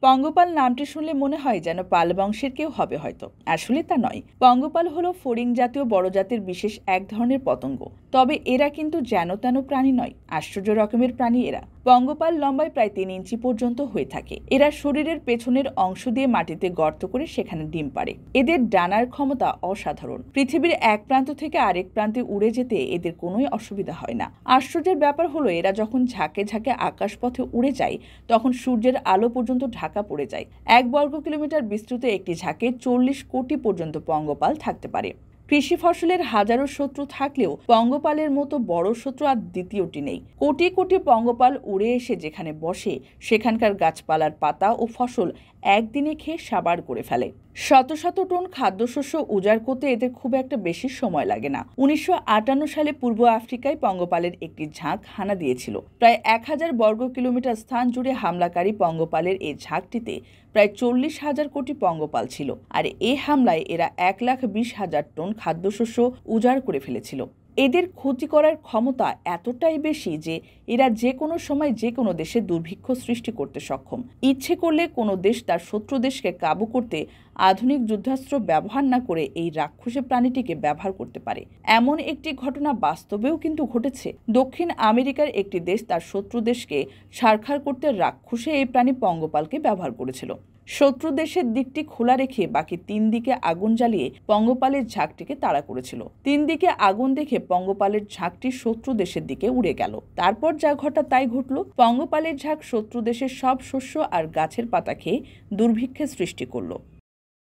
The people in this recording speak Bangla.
পঙ্গপাল নামটি শুনলে মনে হয় যেন পাল বংশের কেউ হবে হয়তো। আসলে তা নয়। পঙ্গপাল হলো ফড়িং জাতীয় বড় জাতের বিশেষ এক ধরনের পতঙ্গ। তবে এরা কিন্তু যেন তেন প্রাণী নয়, আশ্চর্য রকমের প্রাণী এরা। পঙ্গপাল লম্বায় প্রায় 3 ইঞ্চি পর্যন্ত হয়ে থাকে। এরা শরীরের পেছনের অংশ দিয়ে মাটিতে গর্ত করে সেখানে ডিম পাড়ে। এদের ডানার ক্ষমতা অসাধারণ। পৃথিবীর এক প্রান্ত থেকে আরেক প্রান্তে উড়ে যেতে এদের কোনোই অসুবিধা হয় না। আশ্চর্যের ব্যাপার হলো এরা যখন ঝাঁকে ঝাঁকে আকাশপথে উড়ে যায় তখন সূর্যের আলো পর্যন্ত ঢাকা পড়ে যায়। 1 বর্গ কিলোমিটার বিস্তৃত একটি ঝাঁকে 40 কোটি পর্যন্ত পঙ্গপাল থাকতে পারে। কৃষি ফসলের হাজারো শত্রু থাকলেও পঙ্গপালের মতো বড় শত্রু আর দ্বিতীয়টি নেই। কোটি কোটি পঙ্গপাল উড়ে এসে যেখানে বসে সেখানকার গাছপালার পাতা ও ফসল একদিনে খেয়ে সাবার করে ফেলে। শত শত টন খাদ্যশস্য উজাড় করতে এদের খুব একটা বেশি সময় লাগে না। 1958 সালে পূর্ব আফ্রিকায় পঙ্গপালের একটি ঝাঁক হানা দিয়েছিল। প্রায় 1000 বর্গ কিলোমিটার স্থান জুড়ে হামলাকারী পঙ্গপালের এই ঝাঁকটিতে প্রায় 40,000 কোটি পঙ্গপাল ছিল। আর এই হামলায় এরা 1,20,000 টন খাদ্যশস্য উজাড় করে ফেলেছিল। এদের ক্ষতি করার ক্ষমতা এতটাই বেশি যে এরা যে কোনো সময় যে কোনো দেশে দুর্ভিক্ষ সৃষ্টি করতে সক্ষম। ইচ্ছে করলে কোনো দেশ তার শত্রু দেশকে কাবু করতে আধুনিক যুদ্ধাস্ত্র ব্যবহার না করে এই রাক্ষসী প্রাণীটিকে ব্যবহার করতে পারে। এমন একটি ঘটনা বাস্তবেও কিন্তু ঘটেছে। দক্ষিণ আমেরিকার একটি দেশ তার শত্রু দেশকে ছারখার করতে রাক্ষসে এই প্রাণী পঙ্গপালকে ব্যবহার করেছিল। শত্রু দেশের দিকটি খোলা রেখে বাকি 3 দিকে আগুন জ্বালিয়ে পঙ্গপালের ঝাঁকটিকে তাড়া করেছিল। 3 দিকে আগুন দেখে পঙ্গপালের ঝাঁকটি শত্রু দেশের দিকে উড়ে গেল। তারপর যা ঘটা তাই ঘটল। পঙ্গপালের ঝাঁক শত্রু দেশের সব শস্য আর গাছের পাতা খেয়ে দুর্ভিক্ষের সৃষ্টি করলো।